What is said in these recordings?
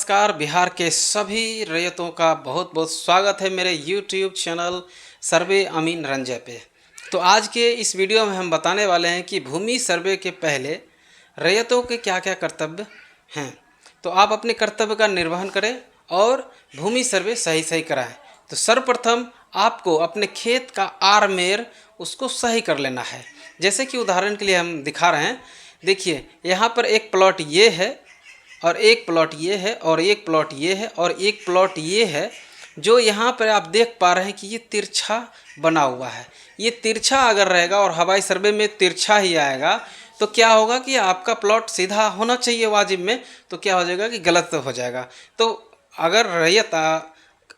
नमस्कार। बिहार के सभी रैयतों का बहुत बहुत स्वागत है मेरे YouTube चैनल सर्वे अमीन रंजय पे। तो आज के इस वीडियो में हम बताने वाले हैं कि भूमि सर्वे के पहले रैयतों के क्या क्या कर्तव्य हैं। तो आप अपने कर्तव्य का निर्वहन करें और भूमि सर्वे सही सही कराएं। तो सर्वप्रथम आपको अपने खेत का आरमेर उसको सही कर लेना है। जैसे कि उदाहरण के लिए हम दिखा रहे हैं, देखिए यहाँ पर एक प्लॉट ये है और एक प्लॉट ये है और एक प्लॉट ये है और एक प्लॉट ये है। जो यहाँ पर आप देख पा रहे हैं कि ये तिरछा बना हुआ है। ये तिरछा अगर रहेगा और हवाई सर्वे में तिरछा ही आएगा तो क्या होगा कि आपका प्लॉट सीधा होना चाहिए वाजिब में, तो क्या हो जाएगा कि गलत हो जाएगा। तो अगर रैयत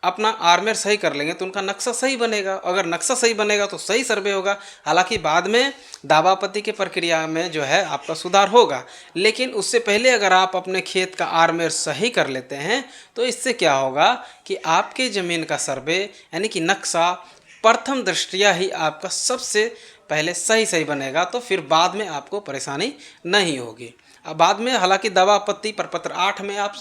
अपना आर्मेर सही कर लेंगे तो उनका नक्शा सही बनेगा। अगर नक्शा सही बनेगा तो सही सर्वे होगा। हालांकि बाद में दावा आपत्ति की प्रक्रिया में जो है आपका सुधार होगा, लेकिन उससे पहले अगर आप अपने खेत का आर्मेर सही कर लेते हैं तो इससे क्या होगा कि आपके ज़मीन का सर्वे यानी कि नक्शा प्रथम दृष्टया ही आपका सबसे पहले सही सही बनेगा। तो फिर बाद में आपको परेशानी नहीं होगी। अब बाद में हालांकि दावा आपत्ति प्रपत्र 8 में आप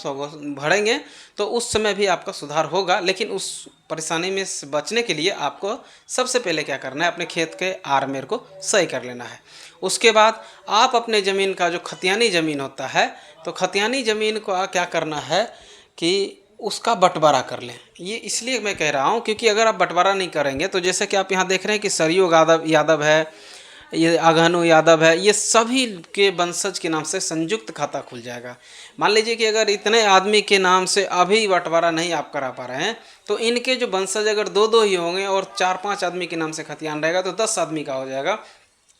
भरेंगे तो उस समय भी आपका सुधार होगा, लेकिन उस परेशानी में से बचने के लिए आपको सबसे पहले क्या करना है, अपने खेत के आरमेर को सही कर लेना है। उसके बाद आप अपने ज़मीन का जो खतियानी ज़मीन होता है, तो खतियानी ज़मीन को क्या करना है कि उसका बंटवारा कर लें। ये इसलिए मैं कह रहा हूँ क्योंकि अगर आप बंटवारा नहीं करेंगे तो जैसे कि आप यहाँ देख रहे हैं कि सरयू यादव है, ये अघनु यादव है, ये सभी के वंशज के नाम से संयुक्त खाता खुल जाएगा। मान लीजिए कि अगर इतने आदमी के नाम से अभी बंटवारा नहीं आप करा पा रहे हैं तो इनके जो वंशज अगर दो दो ही होंगे और 4-5 आदमी के नाम से खतियान रहेगा तो 10 आदमी का हो जाएगा।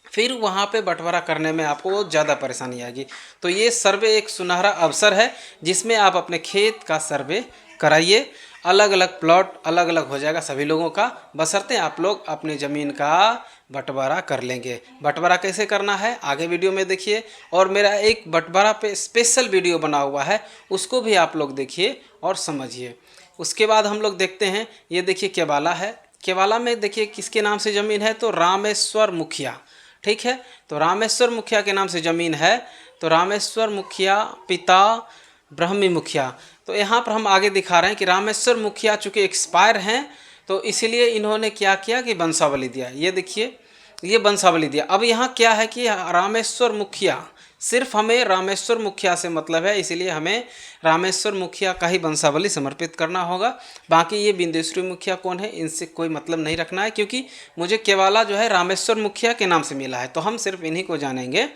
फिर वहाँ पे बंटवारा करने में आपको ज़्यादा परेशानी आएगी। तो ये सर्वे एक सुनहरा अवसर है जिसमें आप अपने खेत का सर्वे कराइए। अलग अलग प्लॉट अलग अलग हो जाएगा सभी लोगों का, बशर्ते आप लोग अपनी ज़मीन का बंटवारा कर लेंगे। बंटवारा कैसे करना है आगे वीडियो में देखिए, और मेरा एक बंटवारा पे स्पेशल वीडियो बना हुआ है, उसको भी आप लोग देखिए और समझिए। उसके बाद हम लोग देखते हैं, ये देखिए केवाला है। केवाला में देखिए किसके नाम से ज़मीन है, तो रामेश्वर मुखिया। ठीक है, तो रामेश्वर मुखिया के नाम से ज़मीन है। तो रामेश्वर मुखिया पिता ब्रह्मी मुखिया। तो यहाँ पर हम आगे दिखा रहे हैं कि रामेश्वर मुखिया चूँकि एक्सपायर हैं तो इसीलिए इन्होंने क्या किया कि वंशावली दिया। ये देखिए ये वंशावली दिया। अब यहाँ क्या है कि रामेश्वर मुखिया, सिर्फ हमें रामेश्वर मुखिया से मतलब है, इसीलिए हमें रामेश्वर मुखिया का ही वंशावली समर्पित करना होगा। बाकी ये बिंदेश्वरी मुखिया कौन है इनसे कोई मतलब नहीं रखना है, क्योंकि मुझे केवाला जो है रामेश्वर मुखिया के नाम से मिला है, तो हम सिर्फ इन्हीं को जानेंगे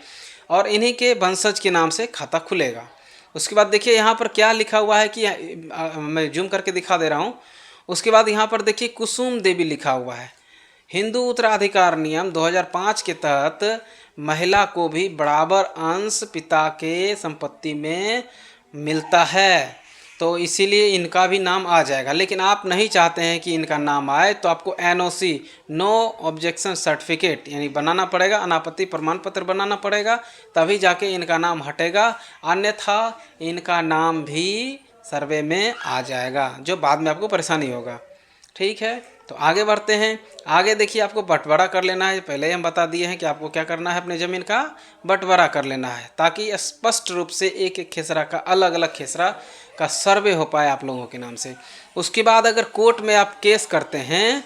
और इन्हीं के वंशज के नाम से खाता खुलेगा। उसके बाद देखिए यहाँ पर क्या लिखा हुआ है कि मैं जूम करके दिखा दे रहा हूँ। उसके बाद यहाँ पर देखिए कुसुम देवी लिखा हुआ है। हिंदू उत्तराधिकार नियम 2005 के तहत महिला को भी बराबर अंश पिता के संपत्ति में मिलता है, तो इसीलिए इनका भी नाम आ जाएगा। लेकिन आप नहीं चाहते हैं कि इनका नाम आए तो आपको NOC नो ऑब्जेक्शन सर्टिफिकेट यानी बनाना पड़ेगा, अनापत्ति प्रमाण पत्र बनाना पड़ेगा, तभी जाके इनका नाम हटेगा। अन्यथा इनका नाम भी सर्वे में आ जाएगा, जो बाद में आपको परेशानी होगा। ठीक है, तो आगे बढ़ते हैं। आगे देखिए आपको बंटवारा कर लेना है। पहले ही हम बता दिए हैं कि आपको क्या करना है, अपने ज़मीन का बंटवारा कर लेना है, ताकि स्पष्ट रूप से एक एक खेसरा का अलग अलग खेसरा का सर्वे हो पाए आप लोगों के नाम से। उसके बाद अगर कोर्ट में आप केस करते हैं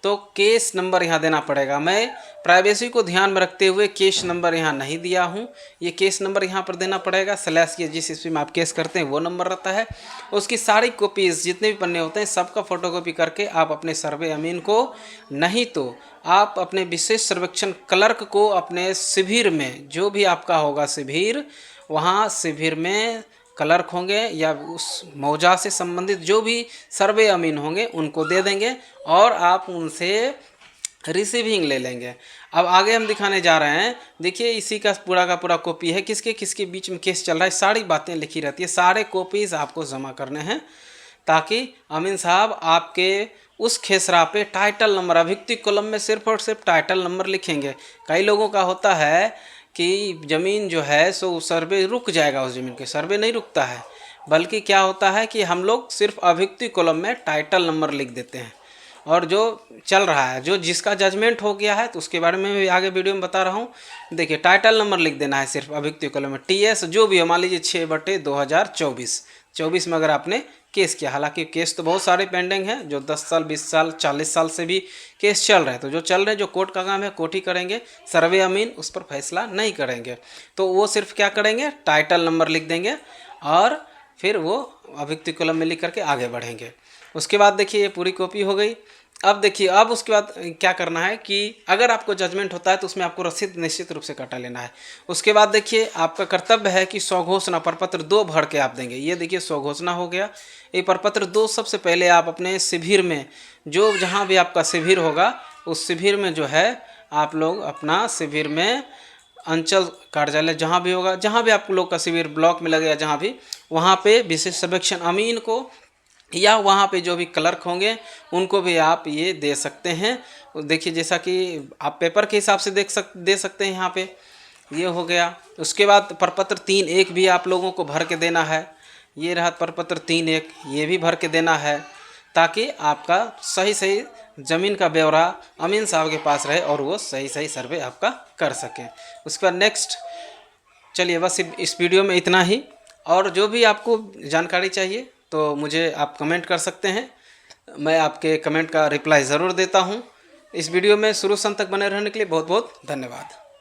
तो केस नंबर यहाँ देना पड़ेगा। मैं प्राइवेसी को ध्यान में रखते हुए केस नंबर यहाँ नहीं दिया हूँ, ये केस नंबर यहाँ पर देना पड़ेगा। स्लैश ये जिस ईस्वी में आप केस करते हैं वो नंबर रहता है। उसकी सारी कॉपीज़ जितने भी पन्ने होते हैं सबका फ़ोटोकॉपी करके आप अपने सर्वे अमीन को, नहीं तो आप अपने विशेष सर्वेक्षण क्लर्क को अपने शिविर में, जो भी आपका होगा शिविर, वहाँ शिविर में क्लर्क होंगे या उस मौजा से संबंधित जो भी सर्वे अमीन होंगे उनको दे देंगे और आप उनसे रिसीविंग ले लेंगे। अब आगे हम दिखाने जा रहे हैं। देखिए इसी का पूरा कॉपी है, किसके किसके बीच में केस चल रहा है, सारी बातें लिखी रहती है। सारे कॉपीज़ आपको जमा करने हैं ताकि अमीन साहब आपके उस खेसरा पे टाइटल नंबर, अभियुक्ति कॉलम में सिर्फ और सिर्फ टाइटल नंबर लिखेंगे। कई लोगों का होता है कि ज़मीन जो है सो सर्वे रुक जाएगा, उस ज़मीन के सर्वे नहीं रुकता है, बल्कि क्या होता है कि हम लोग सिर्फ अभियुक्ति कॉलम में टाइटल नंबर लिख देते हैं और जो चल रहा है, जो जिसका जजमेंट हो गया है तो उसके बारे में भी आगे वीडियो में बता रहा हूँ। देखिए टाइटल नंबर लिख देना है सिर्फ अभियुक्ति कॉलम में, TS जो भी हो, मान लीजिए 6/2024 2024 में अगर आपने केस किया। हालांकि केस तो बहुत सारे पेंडिंग हैं, जो 10 साल 20 साल 40 साल से भी केस चल रहे हैं। तो जो चल रहे हैं, जो कोर्ट का काम है कोर्ट ही करेंगे, सर्वे अमीन उस पर फैसला नहीं करेंगे। तो वो सिर्फ क्या करेंगे, टाइटल नंबर लिख देंगे और फिर वो अभियुक्ति कॉलम में लिख करके आगे बढ़ेंगे। उसके बाद देखिए ये पूरी कॉपी हो गई। अब देखिए, अब उसके बाद क्या करना है कि अगर आपको जजमेंट होता है तो उसमें आपको रसीद निश्चित रूप से कटा लेना है। उसके बाद देखिए आपका कर्तव्य है कि स्वघोषणा प्रपत्र 2 भर के आप देंगे। ये देखिए स्वघोषणा हो गया। ये प्रपत्र 2 सबसे पहले आप अपने शिविर में, जो जहाँ भी आपका शिविर होगा उस शिविर में जो है आप लोग अपना शिविर में अंचल कार्यालय जहाँ भी होगा, जहाँ भी आप लोग का शिविर ब्लॉक में लगेगा जहाँ भी, वहाँ पे विशेष सर्वेक्षण अमीन को या वहाँ पे जो भी क्लर्क होंगे उनको भी आप ये दे सकते हैं। देखिए जैसा कि आप पेपर के हिसाब से दे सकते हैं यहाँ पे, ये हो गया। उसके बाद प्रपत्र 3.1 भी आप लोगों को भर के देना है। ये रहा प्रपत्र 3.1, ये भी भर के देना है ताकि आपका सही सही ज़मीन का ब्यौरा अमीन साहब के पास रहे और वो सही सही सर्वे आपका कर सकें। उसके बाद नेक्स्ट, चलिए बस इस वीडियो में इतना ही। और जो भी आपको जानकारी चाहिए तो मुझे आप कमेंट कर सकते हैं, मैं आपके कमेंट का रिप्लाई ज़रूर देता हूं। इस वीडियो में शुरू से अंत तक बने रहने के लिए बहुत बहुत धन्यवाद।